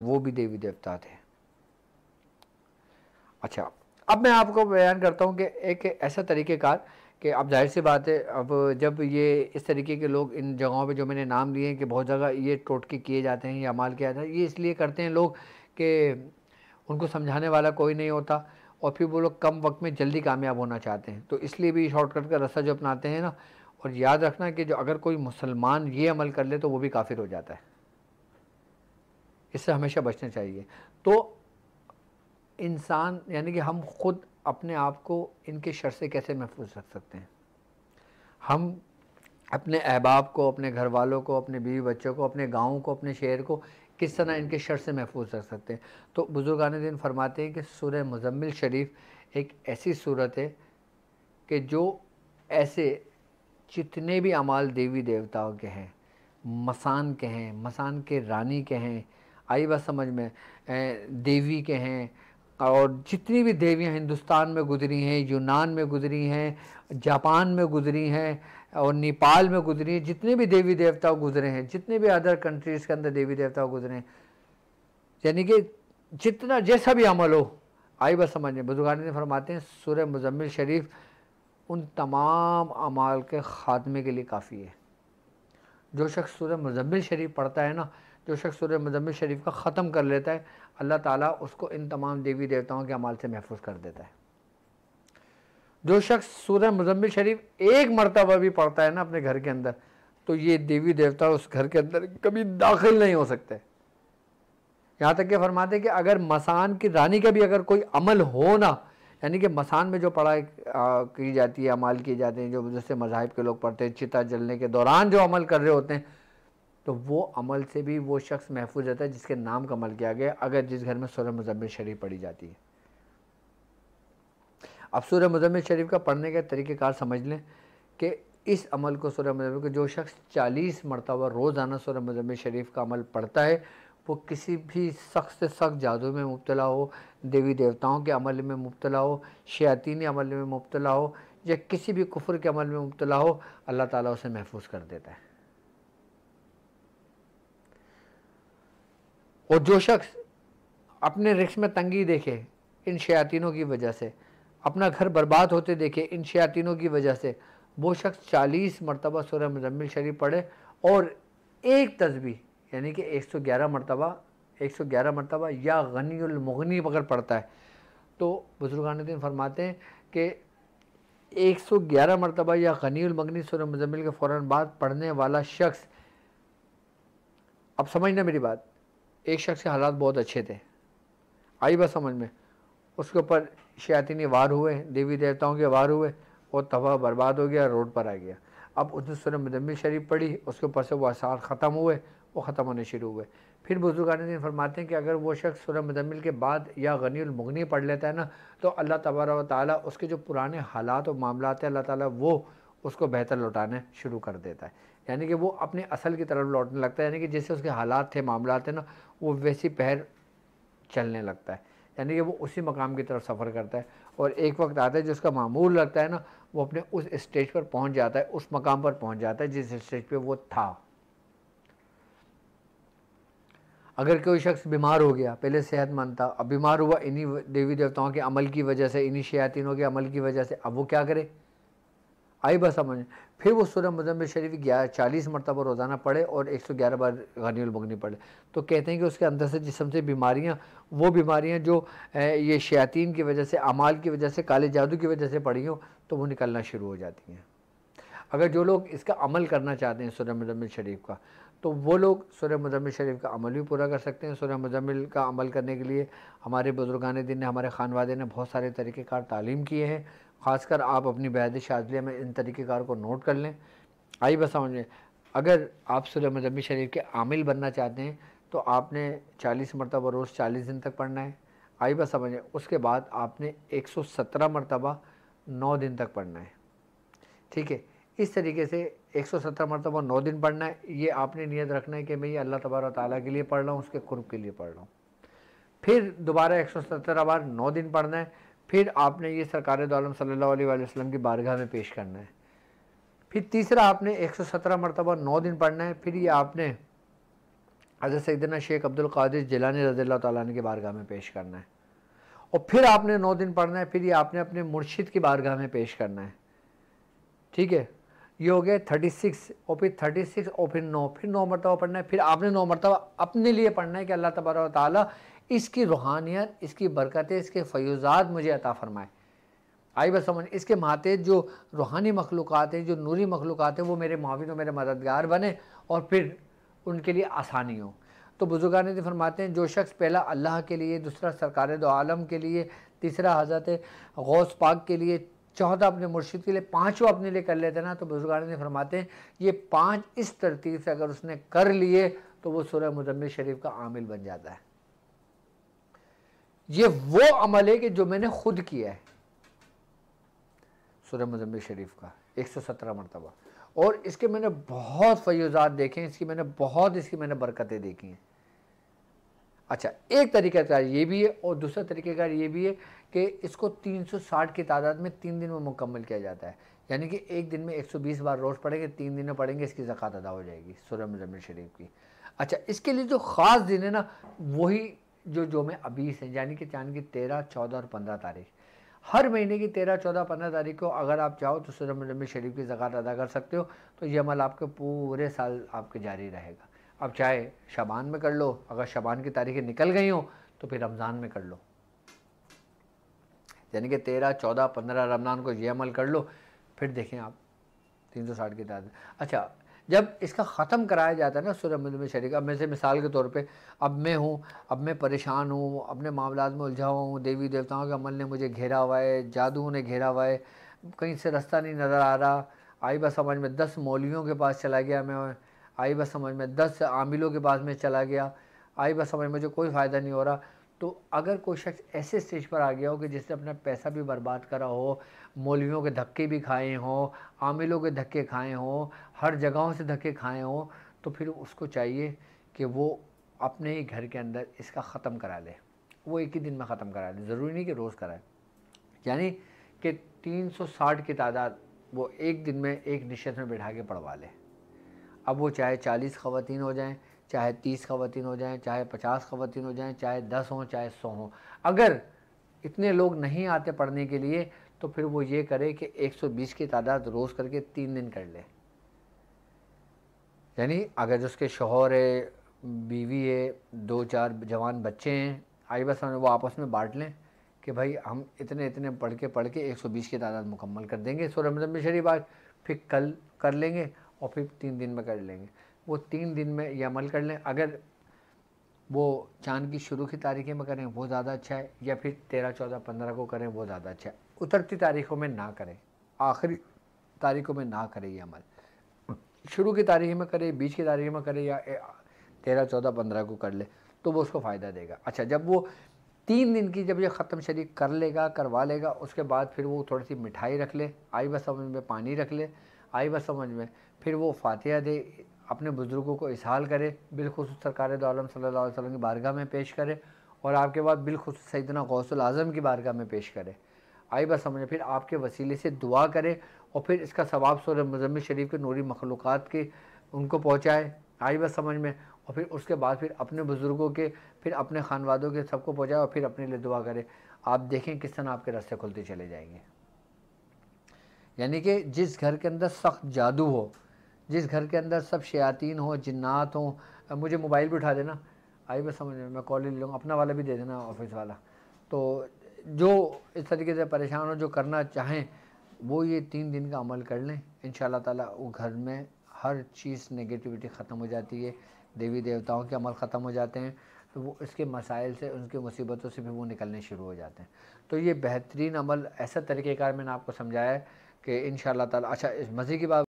वो भी देवी देवता थे। अच्छा, अब मैं आपको बयान करता हूँ कि एक ऐसा तरीक़ेकार कि अब जाहिर सी बात है, अब जब ये इस तरीके के लोग इन जगहों पे जो मैंने नाम लिए हैं कि बहुत जगह ये टोटके किए जाते हैं या अमाल किया जाता है, ये इसलिए करते हैं लोग कि उनको समझाने वाला कोई नहीं होता और फिर वो लोग कम वक्त में जल्दी कामयाब होना चाहते हैं, तो इसलिए भी शॉर्टकट का रास्ता जो अपनाते हैं ना। और याद रखना कि जो अगर कोई मुसलमान ये अमल कर ले तो वो भी काफिर हो जाता है, इससे हमेशा बचना चाहिए। तो इंसान यानी कि हम खुद अपने आप को इनके शर से कैसे महफूज रख सकते हैं? हम अपने अहबाब को, अपने घर वालों को, अपने बीवी बच्चों को, अपने गाँव को, अपने शहर को किस तरह इनके शर से महफूज रख सकते हैं? तो बुजुर्गान दीन फरमाते हैं कि सूरह मुज़म्मिल शरीफ एक ऐसी सूरत है कि जो ऐसे जितने भी अमाल देवी देवताओं के हैं, मसान के हैं, मसान के रानी के हैं, आई बात समझ में, देवी के हैं, और जितनी भी देवियां हिंदुस्तान में गुजरी हैं, यूनान में गुजरी हैं, जापान में गुजरी हैं और नेपाल में गुजरी हैं, जितने भी देवी देवता गुजरे हैं, जितने भी अदर कंट्रीज़ के अंदर देवी देवता गुजरे हैं, यानी कि जितना जैसा भी अमल हो, आई बात समझ में, बुजुर्गान ने फरमाते हैं सूरह मुज़म्मिल शरीफ उन तमाम अमाल के ख़ात्मे के लिए काफ़ी है। जो शख्स सूरह मुज़म्मिल शरीफ पढ़ता है ना, जो शख्स सूरह मुज़म्मिल शरीफ का ख़त्म कर लेता है, अल्लाह ताला उसको इन तमाम देवी देवताओं के अमाल से महफूज कर देता है। जो शख्स सूरह मुज़म्मिल शरीफ एक मरतबा भी पढ़ता है ना अपने घर के अंदर, तो ये देवी देवता उस घर के अंदर कभी दाखिल नहीं हो सकते। यहाँ तक कि फरमाते हैं कि अगर मसान की रानी का भी अगर कोई अमल हो ना, यानी कि मसान में जो पढ़ाई की जाती है, अमाल किए जाते हैं, जो जैसे मज़ाहिब के लोग पढ़ते हैं, चिता जलने के दौरान जो अमल कर रहे होते हैं, तो वो अमल से भी वो शख्स महफूज रहता है जिसके नाम का अमल किया गया, अगर जिस घर में सूरह मुज़म्मिल शरीफ पढ़ी जाती है। अब सूरह मुज़म्मिल शरीफ का पढ़ने का तरीक़ेकार समझ लें कि इस अमल को सूरह मुज़म्मिल को जो शख्स 40 मरतबा रोज़ाना सूरह मुज़म्मिल शरीफ का अमल पढ़ता है, वो किसी भी सख्त से सख्त जादू में मुब्तला हो, देवी देवताओं के अमल में मुब्तला हो, शयातीनी अमल में मुब्तला हो, या किसी भी कुफ्र के अमल में मुब्तला हो, अल्लाह ताला उसे महफूज कर देता है। और जो शख्स अपने रिस्क में तंगी देखे इन शयातीनों की वजह से, अपना घर बर्बाद होते देखे इन शयातीनों की वजह से, वो शख्स 40 मरतबा सूरह मुज़म्मिल शरीफ पढ़े और एक तस्बीह यानी कि 111 मरतबा या गनीउल मुगनी अगर पढ़ता है, तो बुजुर्गान दिन फरमाते हैं कि 111 मरतबा या गनीउल मुगनी सूरह मुज़म्मिल के फ़ौरन बाद पढ़ने वाला शख्स, अब समझना मेरी बात, एक शख्स के हालात बहुत अच्छे थे, आई बात समझ में, उसके ऊपर शयातीनी वार हुए, देवी देवताओं के वार हुए और तबाह बर्बाद हो गया, रोड पर आ गया। अब उसने सूरह मुज़म्मिल शरीफ पढ़ी, उसके ऊपर से वो आसार ख़त्म हुए, वो ख़त्म होने शुरू हुए। फिर बुजुर्गान दिन फरमाते हैं कि अगर वो शख्स सूरह मुज़म्मिल के बाद या गनीउल मुगनी पढ़ लेता है ना, तो अल्लाह तबारक व तआला उसके जो पुराने हालात और मामलात हैं, अल्लाह ताला वो उसको बेहतर लौटाने शुरू कर देता है, यानी कि वो अपने असल की तरफ लौटने लगता है, यानी कि जैसे उसके हालात थे, मामलात थे ना, वो वैसी पहर चलने लगता है, यानी कि वो उसी मकाम की तरफ सफ़र करता है। और एक वक्त आता है जो उसका मामूल लगता है ना, वो अपने उस स्टेज पर पहुंच जाता है, उस मकाम पर पहुंच जाता है जिस स्टेज पे वो था। अगर कोई शख्स बीमार हो गया, पहले सेहतमंद था, अब बीमार हुआ इन्हीं देवी देवताओं के अमल की वजह से, इन्हीं शयातीनों के अमल की वजह से, अब वो क्या करे? आई बस समझ। फिर वो सूरह मुज़म्मिल शरीफ 40 मरतबा रोज़ाना पढ़े और 111 बार गनीउल मुगनी पढ़े, तो कहते हैं कि उसके अंदर से जिस्म से बीमारियाँ, वो बीमारियाँ जो ये शयातीन की वजह से, अमाल की वजह से, काले जादू की वजह से पड़ी हो, तो वो निकलना शुरू हो जाती हैं। अगर जो लोग इसका अमल करना चाहते हैं सूरह मुज़म्मिल शरीफ का, तो वो लोग सूरह मुज़म्मिल शरीफ का अमल भी पूरा कर सकते हैं। सूरह मुज़म्मिल का अमल करने के लिए हमारे बुजुर्गान दीन ने, हमारे खानवादे ने बहुत सारे तरीक़ेकार तालीम किए हैं। ख़ासकर आप अपनी बैद शाज़िलिया में इन तरीक़ेकार को नोट कर लें। आई बस समझें, अगर आप सूरह मुज़म्मिल शरीफ के आमिल बनना चाहते हैं तो आपने 40 मरतबा रोज़ 40 दिन तक पढ़ना है। आई बस समझें, उसके बाद आपने 117 मरतबा 9 दिन तक पढ़ना है। ठीक है, इस तरीके से 117 मरतबा 9 दिन पढ़ना है। ये आपने नियत रखना है कि मैं ये अल्लाह तबारक ताला के लिए पढ़ रहा हूँ, उसके कुर्ब के लिए पढ़ रहा हूँ। फिर दोबारा 117 बार 9 दिन पढ़ना है। फिर आपने ये सरकार दो आलम सल्लल्लाहु अलैहि वसल्लम की बारगाह में पेश करना है। फिर तीसरा आपने 117 मरतबा 9 दिन पढ़ना है। फिर ये आपने हज़रत सैयदना शेख अब्दुल कादिर जिलानी रज़ियल्लाहु ताला अन्हु की बारगाह में पेश करना है, और फिर आपने 9 दिन पढ़ना है, फिर ये आपने अपने मुर्शिद की बारगाह में पेश करना है। ठीक है, ये हो गया 36, और फिर 36 और फिर 9 मरतबा पढ़ना है। फिर आपने 9 मरतबा अपने लिए पढ़ना है कि अल्लाह तबारक व तआला इसकी रूहानियत, इसकी बरकतें, इसके फ़यूज़ात मुझे अता फ़रमाए। आई बस समझ, इसके माते जो रूहानी मखलूक़ात हैं, जो नूरी मखलूक़ात हैं, वो मेरे मुआविन और मेरे मददगार बने और फिर उनके लिए आसानी हो। तो बुज़ुर्गान दीन फरमाते हैं, जो शख्स पहला अल्लाह के लिए, दूसरा सरकार दो आलम के लिए, तीसरा हज़रत गौस पाक के लिए, चौथा अपने मुर्शिद के लिए, पाँचवा अपने लिए कर लेते ना, तो बुज़ुर्गान दीन फरमाते हैं ये 5 इस तरतीब से अगर उसने कर लिए तो वो सूरह मुज़म्मिल शरीफ का आमिल बन जाता है। ये वो अमल है कि जो मैंने खुद किया है, सूरह मुज़म्मिल शरीफ का 117 मरतबा, और इसके मैंने बहुत फ़यूज़ात देखे हैं, इसकी मैंने बरकतें देखी हैं। अच्छा, एक तरीक़ाकार ये भी है और दूसरा तरीक़ाकार ये भी है कि इसको 360 की तादाद में 3 दिन में मुकम्मल किया जाता है, यानी कि एक दिन में 120 बार रोज़ पढ़ेंगे, 3 दिन में पढ़ेंगे, इसकी ज़कात अदा हो जाएगी सूरह मुज़म्मिल शरीफ की। अच्छा, इसके लिए जो ख़ास दिन है ना, वही जो मैं अबीस है, यानी कि चांद की 13, 14 और 15 तारीख, हर महीने की 13, 14, 15 तारीख को अगर आप चाहो तो सूरह मुज़म्मिल शरीफ की ज़कात अदा कर सकते हो। तो ये अमल आपके पूरे साल आपके जारी रहेगा। अब चाहे शबान में कर लो, अगर शबान की तारीखें निकल गई हो तो फिर रमज़ान में कर लो, यानी कि 13, 14, 15 रमज़ान को ये अमल कर लो, फिर देखें आप 360 की तादाद। अच्छा, जब इसका ख़त्म कराया जाता है ना सूरह मुज़म्मिल शरीफ, अब मैं से मिसाल के तौर पे, अब मैं परेशान हूँ, अपने मामलात में उलझा हुआ हूँ, देवी देवताओं के अमल ने मुझे घेरा हुआ है, जादू ने घेरा हुआ है, कहीं से रास्ता नहीं नज़र आ रहा, आई बस समझ में 10 मौलवियों के पास चला गया मैं, आई बस समझ में 10 आमिलों के पास में चला गया, आई बस समझ में मुझे कोई फ़ायदा नहीं हो रहा। तो अगर कोई शख्स ऐसे स्टेज पर आ गया हो कि जिसने अपना पैसा भी बर्बाद करा हो, मौलवियों के धक्के भी खाए हों, आमिलों के धक्के खाए हों, हर जगहों से धक्के खाए हों, तो फिर उसको चाहिए कि वो अपने ही घर के अंदर इसका ख़त्म करा ले, वो एक ही दिन में ख़त्म करा ले, ज़रूरी नहीं कि रोज़ कराए, यानी कि 360 की तादाद वो एक दिन में एक निशत में बैठा के पढ़वा ले। अब वो चाहे 40 ख़वातीन हो जाएं, चाहे 30 ख़वातीन हो जाएं, चाहे 50 ख़वातीन हो जाएं, चाहे 10 हों, चाहे 100 हों, अगर इतने लोग नहीं आते पढ़ने के लिए तो फिर वो ये करे कि 120 की तादाद रोज़ करके 3 दिन कर ले। यानी अगर उसके शौहर है, बीवी है, 2-4 जवान बच्चे हैं, आई बस वो आपस में बांट लें कि भाई हम इतने इतने पढ़ के 120 की तादाद मुकम्मल कर देंगे सूरह मुज़म्मिल शरीफ आज, फिर कल कर लेंगे और फिर 3 दिन में कर लेंगे। वो 3 दिन में ये अमल कर लें। अगर वो चाँद की शुरू की तारीखें में करें वो ज़्यादा अच्छा है, या फिर 13, 14, 15 को करें वो ज़्यादा अच्छा है। उतरती तारीख़ों में ना करें, आखिरी तारीख़ों में ना करें ये अमल, शुरू की तारीख में करे, बीच की तारीख में करे, या 13, 14, 15 को कर ले तो वो उसको फ़ायदा देगा। अच्छा, जब वो 3 दिन की जब ये ख़त्म शरीक कर लेगा, करवा लेगा, उसके बाद फिर वो थोड़ी सी मिठाई रख ले, आई बस समझ में, पानी रख ले, आई बस समझ में, फिर वो फातिहा दे, अपने बुज़ुर्गों को इसहाल करे, बिलखुसूस सरकार दो आलम सल्लल्लाहु अलैहि वसल्लम की बारगाह में पेश करे, और आपके बाद बिलखुसूस सैयदना गौसुल आज़म की बारगाह में पेश करे, आई बस समझ, फिर आपके वसीले से दुआ करे, और फिर इसका सवाब सूरह मुज़म्मिल शरीफ के नूरी मखलूक़ात के उनको पहुँचाए, आई बस समझ में, और फिर उसके बाद फिर अपने बुज़ुर्गों के, फिर अपने खानवादों के सबको पहुँचाए, और फिर अपने लिए दुआ करे। आप देखें किस तरह आपके रास्ते खुलते चले जाएंगे। यानी कि जिस घर के अंदर सख्त जादू हो, जिस घर के अंदर सब शयातीन हो, जिन्नात हो, मुझे मोबाइल भी उठा देना, आई बस समझ में, मैं कॉल ही लूँगा, अपना वाला भी दे देना, ऑफिस वाला। तो जो इस तरीके से परेशान हो, जो करना चाहें, वो ये 3 दिन का अमल कर लें, इंशाअल्लाह ताला वो घर में हर चीज़ नेगेटिविटी ख़त्म हो जाती है, देवी देवताओं के अमल ख़त्म हो जाते हैं, तो वो इसके मसाइल से, उनकी मुसीबतों से भी वो निकलने शुरू हो जाते हैं। तो ये बेहतरीन अमल, ऐसा तरीक़ेकार मैंने आपको समझाया है कि इंशाअल्लाह ताला। अच्छा, इस मज़े की बात